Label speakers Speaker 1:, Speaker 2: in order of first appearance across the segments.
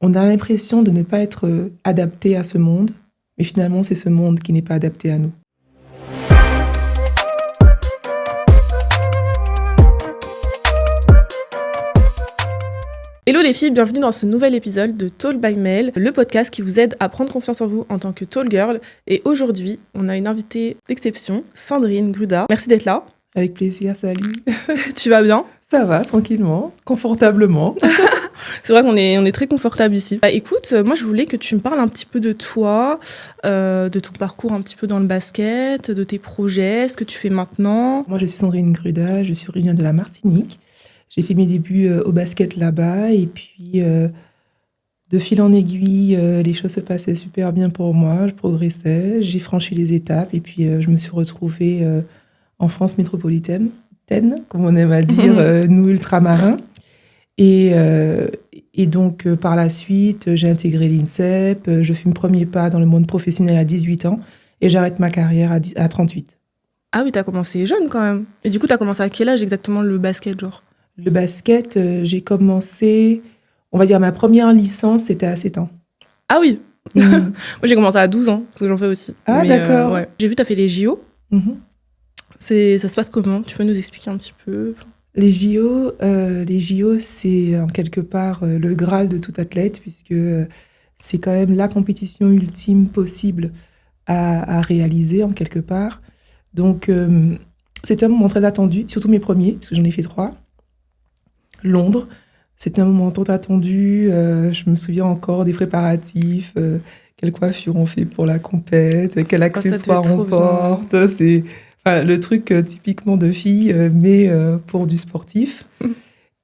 Speaker 1: on a l'impression de ne pas être adapté à ce monde, mais finalement, c'est ce monde qui n'est pas adapté à nous.
Speaker 2: Hello les filles, bienvenue dans ce nouvel épisode de Tall by Mel, le podcast qui vous aide à prendre confiance en vous en tant que tall girl. Et aujourd'hui, on a une invitée d'exception, Sandrine Gruda. Merci d'être là.
Speaker 1: Avec plaisir, salut.
Speaker 2: Tu vas bien ?
Speaker 1: Ça va, tranquillement, confortablement.
Speaker 2: C'est vrai qu'on est très confortable ici. Écoute, moi je voulais que tu me parles un petit peu de toi, de ton parcours un petit peu dans le basket, de tes projets, ce que tu fais maintenant.
Speaker 1: Moi je suis Sandrine Gruda, je suis originaire de la Martinique. J'ai fait mes débuts au basket là-bas et puis de fil en aiguille, les choses se passaient super bien pour moi, je progressais, j'ai franchi les étapes et puis je me suis retrouvée en France métropolitaine, comme on aime à dire, nous ultramarins. Et donc par la suite, j'ai intégré l'INSEP, je fais mes premiers pas dans le monde professionnel à 18 ans et j'arrête ma carrière à 38.
Speaker 2: Ah oui, t'as commencé jeune quand même. Et du coup, t'as commencé à quel âge exactement le basket, genre ?
Speaker 1: Le basket, j'ai commencé, on va dire ma première licence, c'était à 7 ans.
Speaker 2: Ah oui. Moi, j'ai commencé à 12 ans, parce que j'en fais aussi.
Speaker 1: Ah, mais, d'accord.
Speaker 2: Ouais. J'ai vu, t'as fait les JO. Ça se passe comment ? Tu peux nous expliquer un petit peu ?
Speaker 1: Les JO, c'est en quelque part le Graal de tout athlète, puisque c'est quand même la compétition ultime possible à réaliser, en quelque part. Donc, c'était un moment très attendu, surtout mes premiers, parce que j'en ai fait 3. Londres, c'était un moment tant attendu. Je me souviens encore des préparatifs, quelle coiffure on fait pour la compète, quel accessoire on porte. C'est le truc typiquement de fille, mais pour du sportif.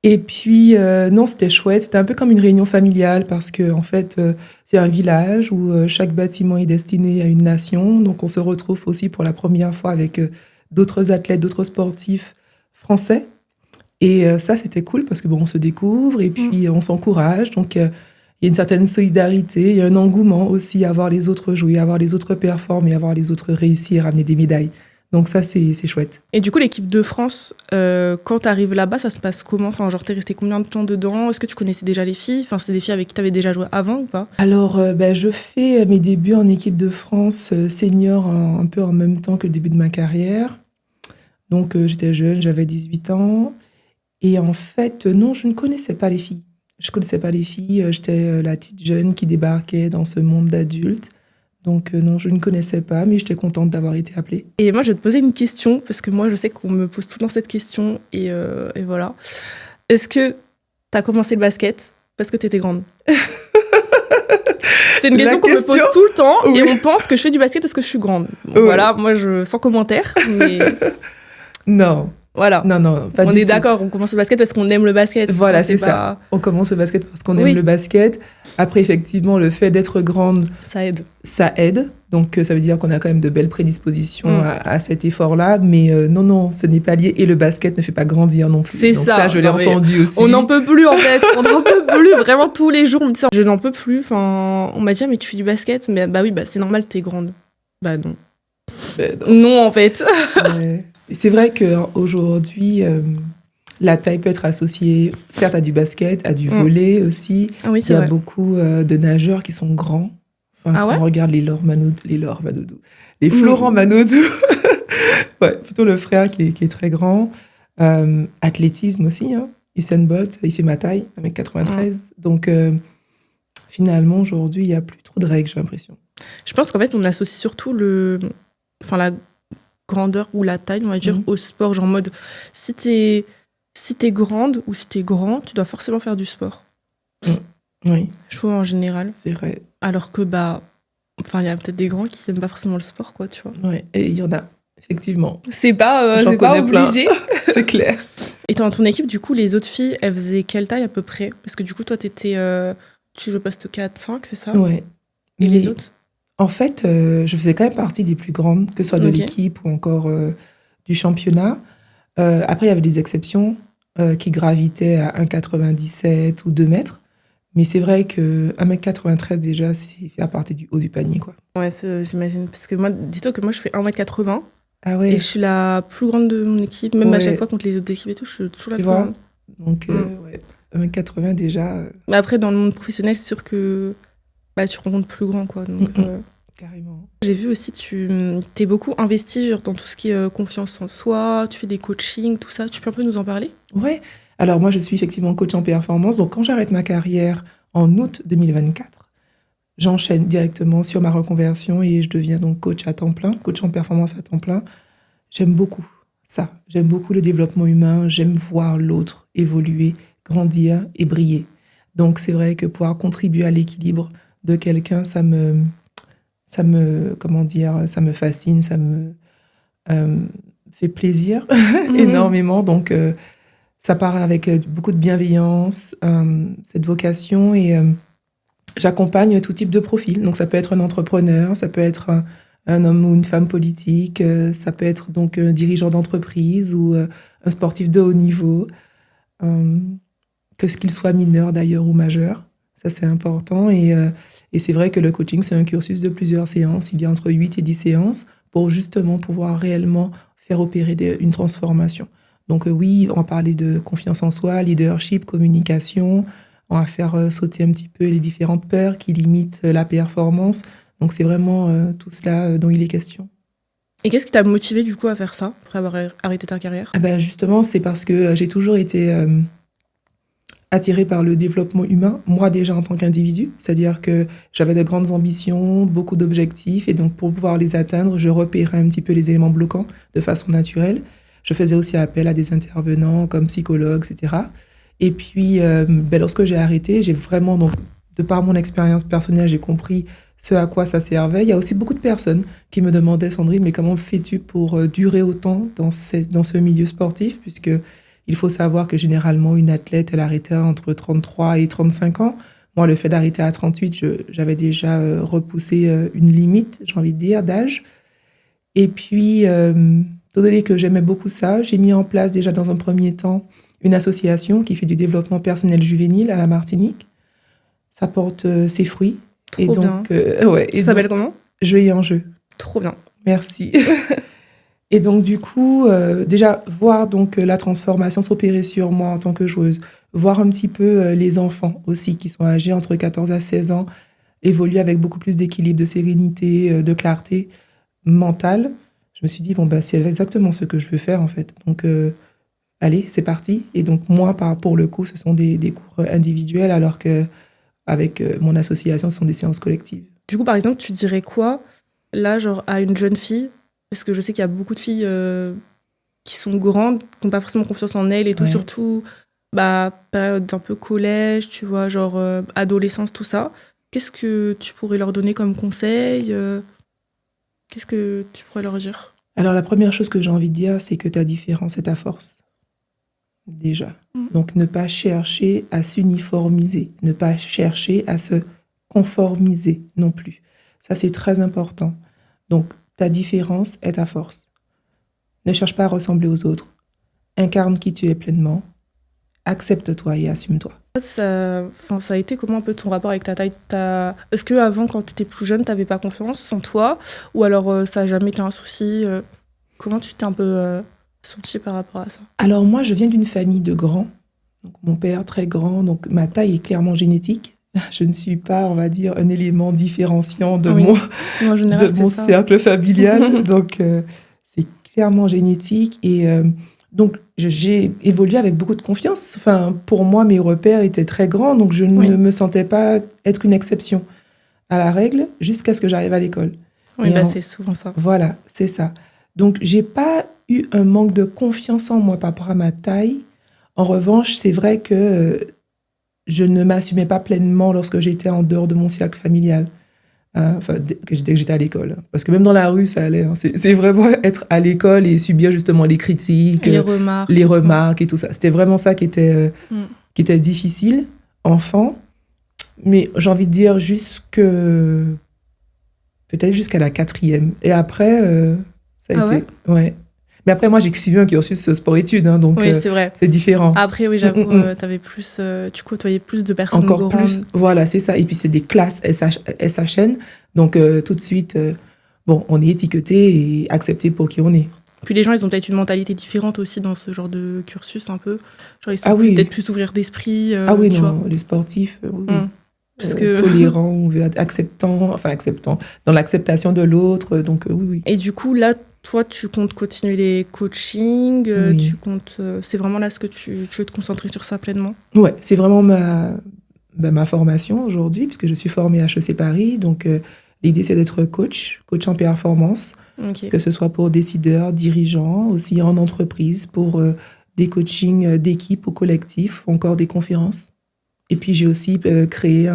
Speaker 1: Et puis, non, c'était chouette. C'était un peu comme une réunion familiale parce que, en fait, c'est un village où chaque bâtiment est destiné à une nation. Donc, on se retrouve aussi pour la première fois avec d'autres athlètes, d'autres sportifs français. Et ça, c'était cool parce que on se découvre et puis on s'encourage. Donc, il y a une certaine solidarité, il y a un engouement aussi à voir les autres jouer, à voir les autres performer, à voir les autres réussir, ramener des médailles. Donc ça, c'est chouette.
Speaker 2: Et du coup, l'équipe de France, quand tu arrives là-bas, ça se passe comment ? Enfin, genre, t'es resté combien de temps dedans ? Est-ce que tu connaissais déjà les filles ? Enfin, c'est des filles avec qui t'avais déjà joué avant ou pas ?
Speaker 1: Alors, je fais mes débuts en équipe de France senior un peu en même temps que le début de ma carrière. Donc, j'étais jeune, j'avais 18 ans. Et en fait, non, je ne connaissais pas les filles. Je connaissais pas les filles. J'étais la petite jeune qui débarquait dans ce monde d'adultes. Donc non, je ne connaissais pas, mais j'étais contente d'avoir été appelée.
Speaker 2: Et moi, je vais te poser une question, parce que moi, je sais qu'on me pose tout le temps cette question. Et voilà. Est-ce que tu as commencé le basket parce que tu étais grande ? C'est une question qu'on me pose tout le temps. Oui. Et on pense que je fais du basket parce que je suis grande. Bon, oui. Voilà, moi, sans commentaire. Mais...
Speaker 1: Non.
Speaker 2: Voilà.
Speaker 1: Non, pas du tout.
Speaker 2: On est d'accord, on commence le basket parce qu'on aime le basket.
Speaker 1: Voilà, c'est ça. On commence le basket parce qu'on aime le basket. Après, effectivement, le fait d'être grande... Ça aide. Donc, ça veut dire qu'on a quand même de belles prédispositions à cet effort-là. Mais non, ce n'est pas lié. Et le basket ne fait pas grandir non plus.
Speaker 2: C'est
Speaker 1: donc
Speaker 2: ça.
Speaker 1: Je l'ai entendu aussi.
Speaker 2: On n'en peut plus, en fait. On n'en peut plus. Vraiment, tous les jours, on me dit ça. Je n'en peux plus. Enfin, on m'a dit, mais tu fais du basket ? Mais bah oui, c'est normal, t'es grande. Bah non. Non, en fait.
Speaker 1: Ouais. C'est vrai qu'aujourd'hui, la taille peut être associée, certes, à du basket, à du volley aussi.
Speaker 2: Ah oui,
Speaker 1: il y a beaucoup de nageurs qui sont grands. Enfin, quand on regarde les Florent Manodou. Ouais, plutôt le frère qui est très grand. Athlétisme aussi. Usain Bolt, il fait ma taille, 1m93. Donc, finalement, aujourd'hui, il n'y a plus trop de règles, j'ai l'impression.
Speaker 2: Je pense qu'en fait, on associe surtout la grandeur ou la taille, on va dire, au sport. Genre en mode, si t'es grande ou si t'es grand, tu dois forcément faire du sport.
Speaker 1: Oui.
Speaker 2: Je trouve en général.
Speaker 1: C'est vrai.
Speaker 2: Alors que, il y a peut-être des grands qui n'aiment pas forcément le sport, quoi, tu vois.
Speaker 1: Oui, et il y en a, effectivement.
Speaker 2: C'est pas obligé.
Speaker 1: C'est clair.
Speaker 2: Et dans ton équipe, du coup, les autres filles, elles faisaient quelle taille à peu près ? Parce que du coup, toi, tu joues poste 4-5, c'est ça ?
Speaker 1: Ouais.
Speaker 2: Et les autres ?
Speaker 1: En fait, je faisais quand même partie des plus grandes, que ce soit de l'équipe ou encore du championnat. Après, il y avait des exceptions qui gravitaient à 1,97 ou 2 mètres. Mais c'est vrai que 1m93 déjà, c'est à partir du haut du panier, quoi.
Speaker 2: Ouais, j'imagine. Parce que moi, dis-toi que moi, je fais 1m80.
Speaker 1: Ah ouais.
Speaker 2: Et je suis la plus grande de mon équipe. Même à chaque fois contre les autres équipes et tout, je suis toujours la plus grande.
Speaker 1: Donc, ouais. 1m80 déjà.
Speaker 2: Mais après, dans le monde professionnel, c'est sûr que tu rencontres plus grand, quoi. Donc,
Speaker 1: carrément.
Speaker 2: J'ai vu aussi, tu t'es beaucoup investi genre, dans tout ce qui est confiance en soi, tu fais des coachings, tout ça. Tu peux un peu nous en parler?
Speaker 1: Ouais. Alors moi, je suis effectivement coach en performance. Donc quand j'arrête ma carrière en août 2024, j'enchaîne directement sur ma reconversion et je deviens donc coach à temps plein, coach en performance à temps plein. J'aime beaucoup ça. J'aime beaucoup le développement humain. J'aime voir l'autre évoluer, grandir et briller. Donc c'est vrai que pouvoir contribuer à l'équilibre de quelqu'un, ça me fascine, ça me fait plaisir énormément. Donc ça part avec beaucoup de bienveillance, cette vocation, et j'accompagne tout type de profil. Donc ça peut être un entrepreneur, ça peut être un homme ou une femme politique, ça peut être donc un dirigeant d'entreprise ou un sportif de haut niveau, que ce qu'il soit mineur d'ailleurs ou majeur. Ça, c'est important. Et c'est vrai que le coaching, c'est un cursus de plusieurs séances. Il y a entre 8 et 10 séances pour justement pouvoir réellement faire opérer une transformation. Donc oui, on va parler de confiance en soi, leadership, communication. On va faire sauter un petit peu les différentes peurs qui limitent la performance. Donc c'est vraiment tout cela dont il est question.
Speaker 2: Et qu'est-ce qui t'a motivé du coup à faire ça, après avoir arrêté ta carrière?
Speaker 1: Justement, c'est parce que j'ai toujours été attirée par le développement humain, moi déjà en tant qu'individu. C'est-à-dire que j'avais de grandes ambitions, beaucoup d'objectifs, et donc pour pouvoir les atteindre, je repérais un petit peu les éléments bloquants de façon naturelle. Je faisais aussi appel à des intervenants comme psychologues, etc. Et puis, lorsque j'ai arrêté, j'ai vraiment, donc, de par mon expérience personnelle, j'ai compris ce à quoi ça servait. Il y a aussi beaucoup de personnes qui me demandaient, Sandrine, mais comment fais-tu pour durer autant dans ce milieu sportif, puisque il faut savoir que généralement, une athlète, elle arrêtait entre 33 et 35 ans. Moi, le fait d'arrêter à 38, j'avais déjà repoussé une limite, j'ai envie de dire, d'âge. Et puis, étant donné que j'aimais beaucoup ça, j'ai mis en place déjà dans un premier temps une association qui fait du développement personnel juvénile à la Martinique. Ça porte ses fruits.
Speaker 2: Trop bien. Ça s'appelle comment?
Speaker 1: Jeu et enjeu.
Speaker 2: Trop bien.
Speaker 1: Merci. Et donc, du coup, déjà, voir donc la transformation s'opérer sur moi en tant que joueuse, voir un petit peu les enfants aussi qui sont âgés entre 14 à 16 ans, évoluer avec beaucoup plus d'équilibre, de sérénité, de clarté mentale. Je me suis dit, c'est exactement ce que je veux faire, en fait. Donc, allez, c'est parti. Et donc, moi, pour le coup, ce sont des cours individuels, alors que avec mon association, ce sont des séances collectives.
Speaker 2: Du coup, par exemple, tu dirais quoi, là, genre, à une jeune fille? Parce que je sais qu'il y a beaucoup de filles qui sont grandes, qui n'ont pas forcément confiance en elles et tout, surtout période un peu collège, tu vois, genre adolescence, tout ça. Qu'est-ce que tu pourrais leur donner comme conseil? Qu'est-ce que tu pourrais leur dire?
Speaker 1: Alors, la première chose que j'ai envie de dire, c'est que ta différence est ta force. Déjà. Donc, ne pas chercher à s'uniformiser, ne pas chercher à se conformiser non plus. Ça, c'est très important. Donc, ta différence est ta force. Ne cherche pas à ressembler aux autres. Incarne qui tu es pleinement. Accepte-toi et assume-toi.
Speaker 2: Ça a été comment un peu ton rapport avec ta taille? Est-ce qu'avant, quand tu étais plus jeune, tu n'avais pas confiance en toi? Ou alors ça n'a jamais été un souci? Comment tu t'es un peu sentie par rapport à ça?
Speaker 1: Alors moi, je viens d'une famille de grands. Donc, mon père très grand, donc ma taille est clairement génétique. Je ne suis pas, on va dire, un élément différenciant de mon cercle familial. Donc, c'est clairement génétique. Et donc, j'ai évolué avec beaucoup de confiance. Enfin, pour moi, mes repères étaient très grands, donc je ne me sentais pas être une exception à la règle jusqu'à ce que j'arrive à l'école.
Speaker 2: Oui, c'est souvent ça.
Speaker 1: Voilà, c'est ça. Donc, j'ai pas eu un manque de confiance en moi par rapport à ma taille. En revanche, c'est vrai que je ne m'assumais pas pleinement lorsque j'étais en dehors de mon cercle familial. Dès que j'étais à l'école. Parce que même dans la rue, ça allait. C'est vraiment être à l'école et subir justement les critiques,
Speaker 2: les remarques
Speaker 1: et tout ça. C'était vraiment ça qui était difficile, enfant. Mais j'ai envie de dire peut-être jusqu'à la 4e. Et après, ça a été... Ouais. Mais après, moi, j'ai suivi un cursus sport-études, donc
Speaker 2: oui, c'est vrai.
Speaker 1: C'est différent.
Speaker 2: Après, oui, j'avoue, tu côtoyais plus de personnes
Speaker 1: encore
Speaker 2: grandes.
Speaker 1: Plus, voilà, c'est ça. Et puis, c'est des classes SHN. Donc, tout de suite, on est étiqueté et accepté pour qui on est.
Speaker 2: Puis les gens, ils ont peut-être une mentalité différente aussi dans ce genre de cursus un peu. Genre, ils sont peut-être plus ouverts d'esprit.
Speaker 1: Oui, non, vois. Les sportifs, oui.
Speaker 2: Parce que...
Speaker 1: Tolérants, acceptants, dans l'acceptation de l'autre, donc oui.
Speaker 2: Et du coup, là, toi, tu comptes continuer les coachings, tu comptes... c'est vraiment là ce que tu veux te concentrer sur ça pleinement?
Speaker 1: Ouais, c'est vraiment ma formation aujourd'hui, puisque je suis formée à HEC Paris, donc l'idée c'est d'être coach en performance, que ce soit pour décideurs, dirigeants, aussi en entreprise, pour des coachings d'équipe ou collectif, ou encore des conférences. Et puis j'ai aussi créé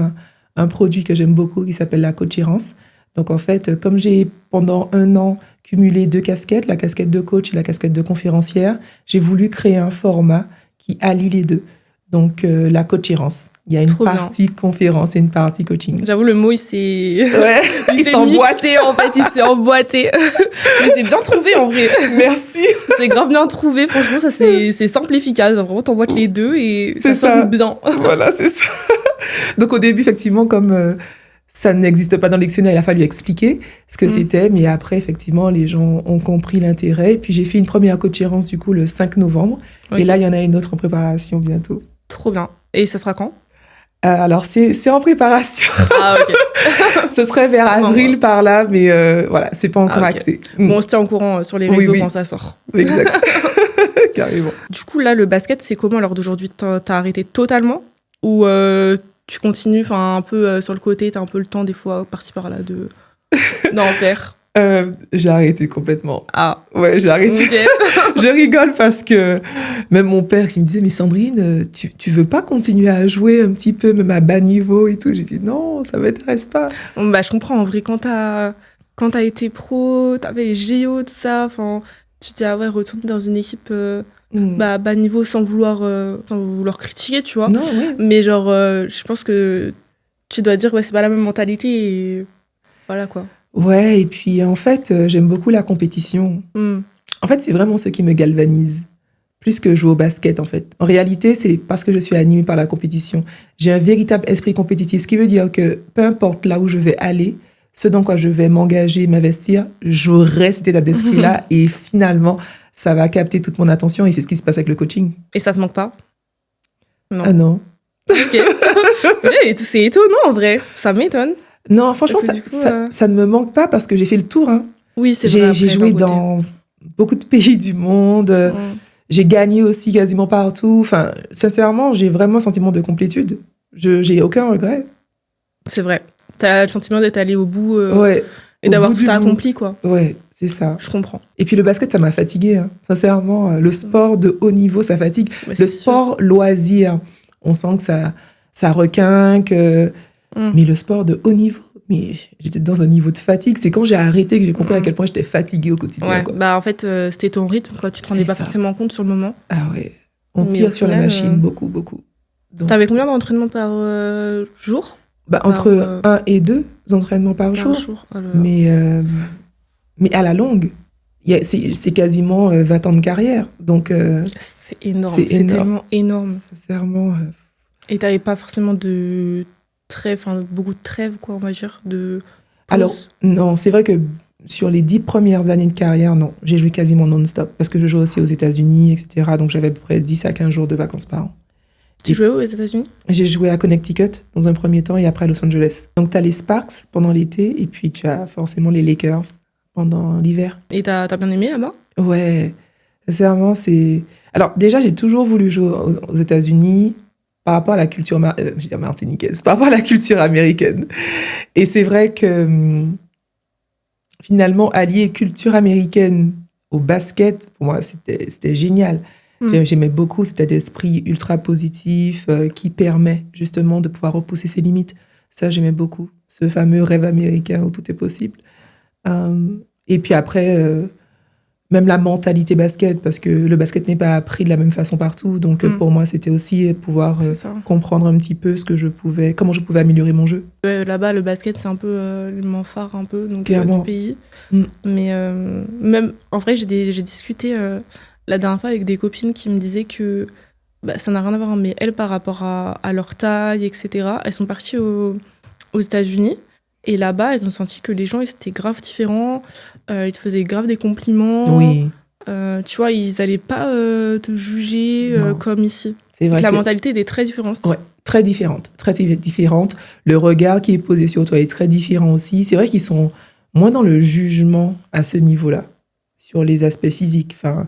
Speaker 1: un produit que j'aime beaucoup qui s'appelle la coachérance. Donc en fait, comme j'ai pendant 1 an cumulé 2 casquettes, la casquette de coach et la casquette de conférencière, j'ai voulu créer un format qui allie les deux. Donc la coachérance. Il y a une partie conférence et une partie coaching.
Speaker 2: J'avoue, le mot, il s'est...
Speaker 1: Ouais, il s'est emboîté,
Speaker 2: en fait. Il s'est emboîté. Mais c'est bien trouvé, en vrai.
Speaker 1: Merci.
Speaker 2: C'est grave bien trouvé. Franchement, ça, c'est simple et efficace. Vraiment, t'emboîtes les deux et ça sonne bien.
Speaker 1: Voilà, c'est ça. Donc, au début, effectivement, comme ça n'existe pas dans le dictionnaire, il a fallu expliquer ce que c'était. Mais après, effectivement, les gens ont compris l'intérêt. Et puis, j'ai fait une première coachérance, du coup, le 5 novembre. Okay. Et là, il y en a une autre en préparation bientôt.
Speaker 2: Trop bien. Et ça sera quand ?
Speaker 1: Alors, c'est en préparation.
Speaker 2: Ah, ok.
Speaker 1: Ce serait vers avril par là, mais voilà, c'est pas encore axé.
Speaker 2: Bon, on se tient au courant sur les réseaux quand ça sort.
Speaker 1: Exact. Carrément.
Speaker 2: Du coup, là, le basket, c'est comment à l'heure d'aujourd'hui ? T'as arrêté totalement ? Ou tu continues un peu sur le côté, t'as un peu le temps des fois, par-ci par-là, d'en faire ?
Speaker 1: J'ai arrêté complètement.
Speaker 2: Ah.
Speaker 1: Ouais, j'ai arrêté.
Speaker 2: Okay.
Speaker 1: Je rigole parce que même mon père qui me disait, mais Sandrine, tu veux pas continuer à jouer un petit peu, même à bas niveau et tout? J'ai dit, non, ça m'intéresse pas.
Speaker 2: Bah, je comprends, en vrai, quand t'as été pro, t'avais les JO, tout ça, tu te dis, ah ouais, retourner dans une équipe bas niveau sans vouloir critiquer, tu vois.
Speaker 1: Non, ouais.
Speaker 2: Mais genre, je pense que tu dois dire, ouais, c'est pas la même mentalité et voilà, quoi.
Speaker 1: Ouais, et puis en fait, j'aime beaucoup la compétition. En fait, c'est vraiment ce qui me galvanise, plus que jouer au basket, en fait. En réalité, c'est parce que je suis animée par la compétition. J'ai un véritable esprit compétitif, ce qui veut dire que peu importe là où je vais aller, ce dans quoi je vais m'engager, m'investir, j'aurai cet état d'esprit-là et finalement, ça va capter toute mon attention et c'est ce qui se passe avec le coaching.
Speaker 2: Et ça te manque pas?
Speaker 1: Non. Ah non.
Speaker 2: Ok. C'est étonnant, en vrai. Ça m'étonne.
Speaker 1: Non, franchement, ça ne me manque pas parce que j'ai fait le tour. Hein.
Speaker 2: Oui, c'est vrai.
Speaker 1: J'ai joué dans beaucoup de pays du monde. J'ai gagné aussi quasiment partout. Enfin, sincèrement, j'ai vraiment un sentiment de complétude. J'ai aucun regret.
Speaker 2: C'est vrai. T'as le sentiment d'être allé au bout et
Speaker 1: au
Speaker 2: d'avoir
Speaker 1: bout
Speaker 2: tout accompli, quoi.
Speaker 1: Ouais, c'est ça.
Speaker 2: Je comprends.
Speaker 1: Et puis le basket, ça m'a fatiguée. Hein. Sincèrement, le sport de haut niveau, ça fatigue. Le sport loisir, on sent que ça requinque. Mais le sport de haut niveau, mais j'étais dans un niveau de fatigue. C'est quand j'ai arrêté que j'ai compris à quel point j'étais fatiguée au quotidien.
Speaker 2: Ouais,
Speaker 1: quoi.
Speaker 2: Bah en fait, c'était ton rythme, quoi. Tu te rendais pas forcément compte sur le moment.
Speaker 1: Ah ouais. On tire sur la machine beaucoup. Donc,
Speaker 2: t'avais combien d'entraînements par jour ?
Speaker 1: Entre 1 et 2 entraînements par jour. Mais à la longue, c'est quasiment 20 ans de carrière. Donc,
Speaker 2: c'est énorme. C'est tellement énorme.
Speaker 1: Sincèrement.
Speaker 2: Et t'avais pas forcément de trêve, beaucoup de trêve, quoi, on va dire, de pause.
Speaker 1: Alors, non, c'est vrai que sur les 10 premières années de carrière, non, j'ai joué quasiment non-stop, parce que je jouais aussi aux États-Unis, etc. Donc, j'avais à peu près 10 à 15 jours de vacances par an.
Speaker 2: Tu jouais aux États-Unis ?
Speaker 1: J'ai joué à Connecticut dans un premier temps et après à Los Angeles. Donc, tu as les Sparks pendant l'été et puis tu as forcément les Lakers pendant l'hiver.
Speaker 2: Et t'as bien aimé là-bas ?
Speaker 1: Ouais, sincèrement, c'est... Alors, déjà, j'ai toujours voulu jouer aux États-Unis par rapport à la culture martiniquaise, par rapport à la culture américaine. Et c'est vrai que finalement, allier culture américaine au basket, pour moi, c'était génial. J'aimais beaucoup cet esprit ultra positif qui permet justement de pouvoir repousser ses limites. Ça, j'aimais beaucoup. Ce fameux rêve américain où tout est possible. Et puis après, même la mentalité basket, parce que le basket n'est pas appris de la même façon partout. Donc pour moi, c'était aussi pouvoir comprendre un petit peu comment je pouvais améliorer mon jeu.
Speaker 2: Là-bas, le basket, c'est un peu l'élément phare un peu, donc, du pays. Mais même, en vrai, j'ai discuté la dernière fois avec des copines qui me disaient que ça n'a rien à voir, mais elles, par rapport à leur taille, etc., elles sont parties aux États-Unis. Et là-bas, elles ont senti que les gens, ils étaient grave différents. Ils te faisaient grave des compliments.
Speaker 1: Oui.
Speaker 2: tu vois, ils allaient pas te juger comme ici.
Speaker 1: C'est vrai
Speaker 2: la mentalité est très différente.
Speaker 1: Ouais, très différente, très différente. Le regard qui est posé sur toi est très différent aussi. C'est vrai qu'ils sont moins dans le jugement à ce niveau-là, sur les aspects physiques. Enfin,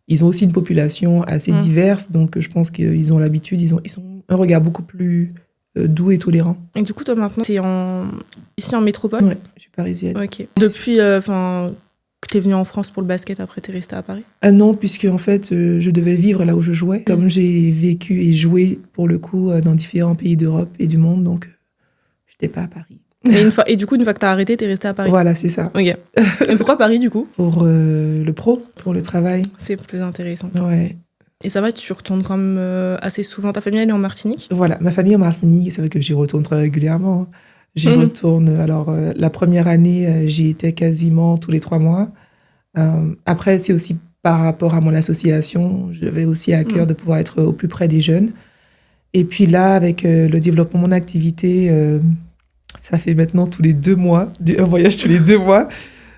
Speaker 1: ils ont aussi une population assez diverse, donc je pense qu'ils ont l'habitude, ils ont un regard beaucoup plus doux et tolérant.
Speaker 2: Et du coup, toi maintenant, t'es ici en métropole?
Speaker 1: Ouais, je suis parisienne.
Speaker 2: Ok. Depuis, que t'es venue en France pour le basket, après t'es restée à Paris?
Speaker 1: Ah non, puisque en fait, je devais vivre là où je jouais. Comme j'ai vécu et joué, pour le coup, dans différents pays d'Europe et du monde, donc j'étais pas à Paris.
Speaker 2: Et du coup, une fois que t'as arrêté, t'es restée à Paris?
Speaker 1: Voilà, c'est ça.
Speaker 2: Ok. Et pourquoi Paris, du coup?
Speaker 1: Pour le pro, pour le travail.
Speaker 2: C'est plus intéressant.
Speaker 1: Ouais.
Speaker 2: Et ça va, tu retournes quand même assez souvent. Ta famille, elle est en Martinique?
Speaker 1: Voilà, ma famille en Martinique, c'est vrai que j'y retourne très régulièrement. J'y retourne. Alors, la première année, j'y étais quasiment tous les 3 mois. Après, c'est aussi par rapport à mon association. J'avais aussi à cœur de pouvoir être au plus près des jeunes. Et puis là, avec le développement de mon activité, ça fait maintenant tous les 2 mois, un voyage tous les 2 mois,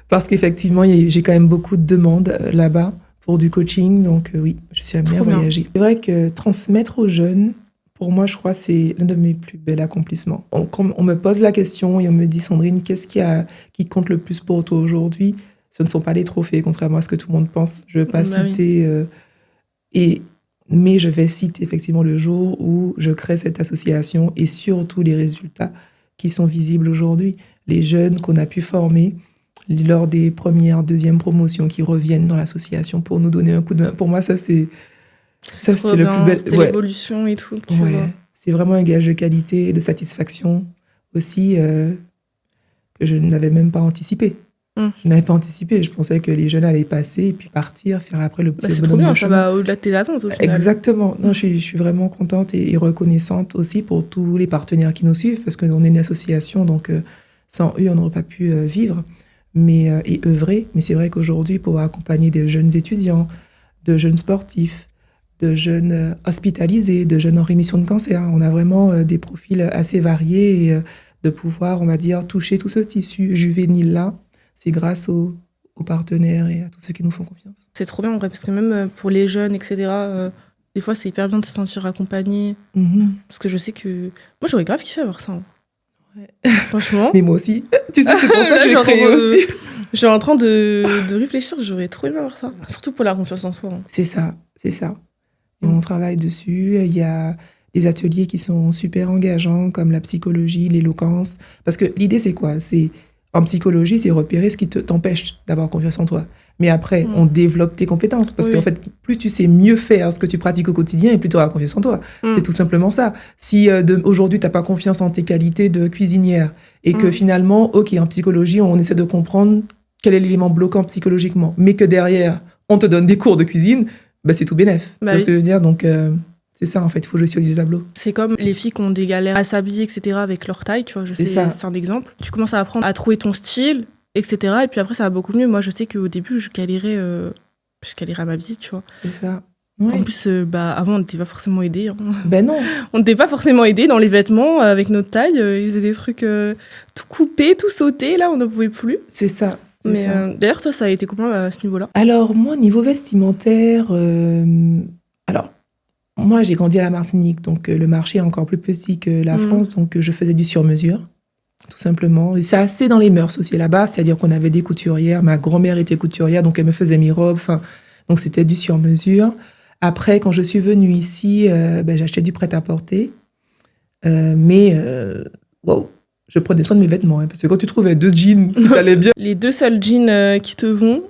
Speaker 1: parce qu'effectivement, j'ai quand même beaucoup de demandes là-bas pour du coaching. Donc oui, je suis amenée à voyager. C'est vrai que transmettre aux jeunes, pour moi, je crois, c'est l'un de mes plus bels accomplissements. Quand on me pose la question et on me dit, Sandrine, qu'est-ce qui compte le plus pour toi aujourd'hui? Ce ne sont pas les trophées, contrairement à ce que tout le monde pense. Je ne vais pas citer... mais je vais citer effectivement le jour où je crée cette association et surtout les résultats qui sont visibles aujourd'hui. Les jeunes qu'on a pu former lors des premières, deuxièmes promotions qui reviennent dans l'association pour nous donner un coup de main. Pour moi, ça, c'est le plus bel...
Speaker 2: C'est l'évolution et tout. Tu vois.
Speaker 1: C'est vraiment un gage de qualité et de satisfaction aussi que je n'avais même pas anticipé. Je n'avais pas anticipé. Je pensais que les jeunes allaient passer et puis partir, faire après le petit
Speaker 2: c'est trop bien, ça va au-delà de tes attentes au final.
Speaker 1: Exactement. Non, je suis vraiment contente et reconnaissante aussi pour tous les partenaires qui nous suivent parce qu'on est une association, donc sans eux, on n'aurait pas pu vivre et œuvrer. Mais c'est vrai qu'aujourd'hui, pour accompagner des jeunes étudiants, de jeunes sportifs, de jeunes hospitalisés, de jeunes en rémission de cancer, on a vraiment des profils assez variés et de pouvoir, on va dire, toucher tout ce tissu juvénile-là. C'est grâce aux partenaires et à tous ceux qui nous font confiance.
Speaker 2: C'est trop bien en vrai, parce que même pour les jeunes, etc., des fois c'est hyper bien de se sentir accompagné. Parce que je sais que... Moi j'aurais grave kiffé avoir ça. Ouais. Franchement.
Speaker 1: Mais moi aussi. Tu sais, c'est pour ça que j'ai créé aussi.
Speaker 2: Je suis en train de réfléchir, j'aurais trop aimé avoir ça. Surtout pour la confiance en soi. Hein.
Speaker 1: C'est ça. Et on travaille dessus. Il y a des ateliers qui sont super engageants, comme la psychologie, l'éloquence. Parce que l'idée, c'est quoi? En psychologie, c'est repérer ce qui t'empêche d'avoir confiance en toi. Mais après, on développe tes compétences. Parce qu'en fait, plus tu sais mieux faire ce que tu pratiques au quotidien, et plus tu auras confiance en toi. C'est tout simplement ça. Si aujourd'hui, tu n'as pas confiance en tes qualités de cuisinière, et que finalement, ok, en psychologie, on essaie de comprendre quel est l'élément bloquant psychologiquement, mais que derrière, on te donne des cours de cuisine, c'est tout bénef. Tu vois ce que je veux dire? Donc... c'est ça, en fait, il faut jouer sur les tableaux.
Speaker 2: C'est comme les filles qui ont des galères à s'habiller, etc., avec leur taille, tu vois, c'est un exemple. Tu commences à apprendre à trouver ton style, etc., et puis après, ça va beaucoup mieux. Moi, je sais qu'au début, je galérais à m'habiller, tu vois.
Speaker 1: C'est ça. Ouais.
Speaker 2: En plus, avant, on n'était pas forcément aidés. Hein.
Speaker 1: Ben non.
Speaker 2: On n'était pas forcément aidés dans les vêtements, avec notre taille. Ils faisaient des trucs tout coupés, tout sautés, là, on ne pouvait plus.
Speaker 1: C'est ça.
Speaker 2: Mais d'ailleurs, toi, ça a été comment à ce niveau-là?
Speaker 1: Alors, moi, niveau vestimentaire, moi, j'ai grandi à la Martinique, donc le marché est encore plus petit que la France, donc je faisais du sur-mesure, tout simplement. Et c'est assez dans les mœurs aussi là-bas, c'est-à-dire qu'on avait des couturières, ma grand-mère était couturière, donc elle me faisait mes robes, donc c'était du sur-mesure. Après, quand je suis venue ici, j'achetais du prêt-à-porter, je prenais soin de mes vêtements, parce que quand tu trouvais 2 jeans qui t'allaient bien...
Speaker 2: Les 2 seuls jeans qui te vont...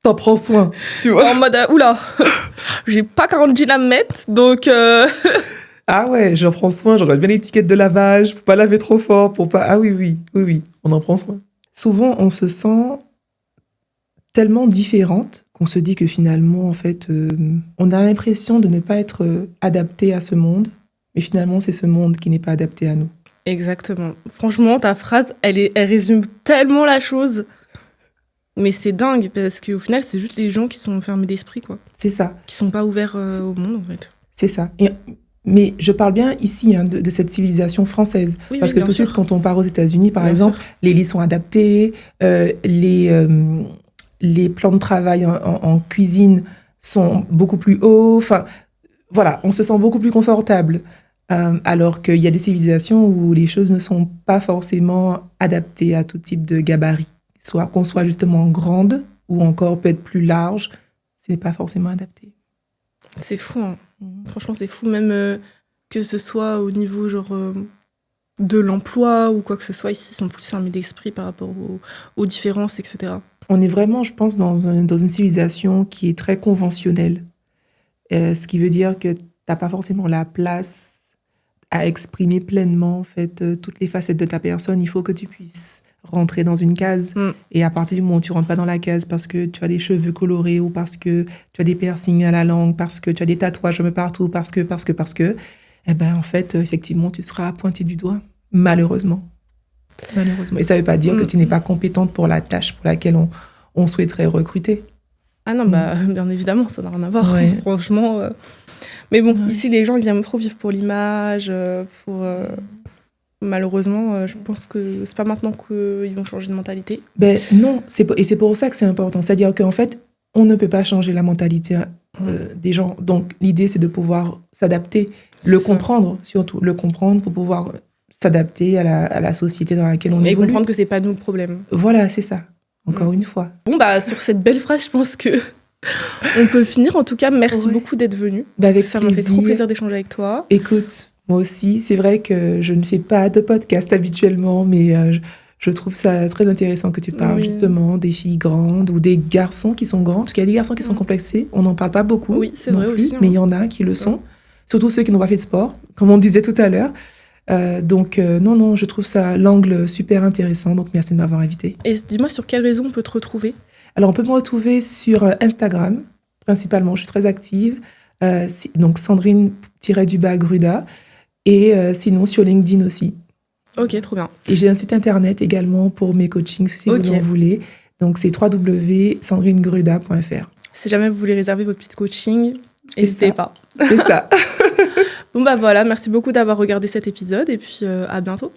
Speaker 1: T'en prends soin, tu vois.
Speaker 2: En mode, oula, j'ai pas 40 jeans à me mettre, donc...
Speaker 1: Ah ouais, j'en prends soin, je regarde bien l'étiquette de lavage, pour pas laver trop fort, pour pas... Ah oui, on en prend soin. Souvent, on se sent tellement différente qu'on se dit que finalement, en fait, on a l'impression de ne pas être adapté à ce monde, mais finalement, c'est ce monde qui n'est pas adapté à nous.
Speaker 2: Exactement. Franchement, ta phrase, elle résume tellement la chose. Mais c'est dingue, parce qu'au final, c'est juste les gens qui sont fermés d'esprit, quoi.
Speaker 1: C'est ça.
Speaker 2: Qui sont pas ouverts au monde, en fait.
Speaker 1: C'est ça. Mais je parle bien ici de cette civilisation française. Parce que tout de suite, quand on part aux États-Unis, par exemple, les lits sont adaptés, les plans de travail en cuisine sont beaucoup plus hauts. Enfin, voilà, on se sent beaucoup plus confortable. Alors qu'il y a des civilisations où les choses ne sont pas forcément adaptées à tout type de gabarit. Soit qu'on soit justement grande ou encore peut-être plus large, ce n'est pas forcément adapté.
Speaker 2: C'est fou, hein. Franchement, c'est fou. Même que ce soit au niveau de l'emploi ou quoi que ce soit, ici, ils sont plus fermés d'esprit par rapport aux différences, etc.
Speaker 1: On est vraiment, je pense, dans une civilisation qui est très conventionnelle. Ce qui veut dire que tu n'as pas forcément la place à exprimer pleinement en fait, toutes les facettes de ta personne. Il faut que tu puisses rentrer dans une case. Et à partir du moment où tu rentres pas dans la case parce que tu as des cheveux colorés ou parce que tu as des piercings à la langue, parce que tu as des tatouages un peu partout, parce que, eh ben, en fait, effectivement, tu seras pointé du doigt. Malheureusement. Et ça veut pas dire que tu n'es pas compétente pour la tâche pour laquelle on souhaiterait recruter.
Speaker 2: Ah non, bah, bien évidemment, ça n'a rien à voir, franchement. Mais bon, ici, les gens, ils aiment trop vivre pour l'image, Malheureusement, je pense que c'est pas maintenant qu'ils vont changer de mentalité.
Speaker 1: Ben non, et c'est pour ça que c'est important. C'est-à-dire qu'en fait, on ne peut pas changer la mentalité des gens. Donc, l'idée, c'est de pouvoir s'adapter, comprendre, surtout, le comprendre pour pouvoir s'adapter à la société dans laquelle on évolue.
Speaker 2: Et comprendre que c'est pas nous le problème.
Speaker 1: Voilà, c'est ça. Encore une fois.
Speaker 2: Bon, bah, sur cette belle phrase, je pense que on peut finir. En tout cas, merci beaucoup d'être venu.
Speaker 1: Bah,
Speaker 2: ça m'a fait trop plaisir d'échanger avec toi.
Speaker 1: Écoute, moi aussi, c'est vrai que je ne fais pas de podcast habituellement, mais je trouve ça très intéressant que tu parles justement des filles grandes ou des garçons qui sont grands, parce qu'il y a des garçons qui sont complexés, on n'en parle pas beaucoup.
Speaker 2: Oui, c'est vrai aussi.
Speaker 1: Mais il y en a qui le sont, surtout ceux qui n'ont pas fait de sport, comme on disait tout à l'heure. Donc, non, je trouve ça l'angle super intéressant, donc merci de m'avoir invité.
Speaker 2: Et dis-moi, sur quelle raison on peut te retrouver ?
Speaker 1: Alors, on peut me retrouver sur Instagram, principalement, je suis très active, donc Sandrine-Gruda, et sinon sur LinkedIn aussi.
Speaker 2: Ok, trop bien.
Speaker 1: Et j'ai un site internet également pour mes coachings, si vous en voulez, donc c'est www.sandrinegruda.fr.
Speaker 2: Si jamais vous voulez réserver votre petit coaching, n'hésitez pas.
Speaker 1: C'est ça.
Speaker 2: Bon bah voilà, merci beaucoup d'avoir regardé cet épisode et puis à bientôt.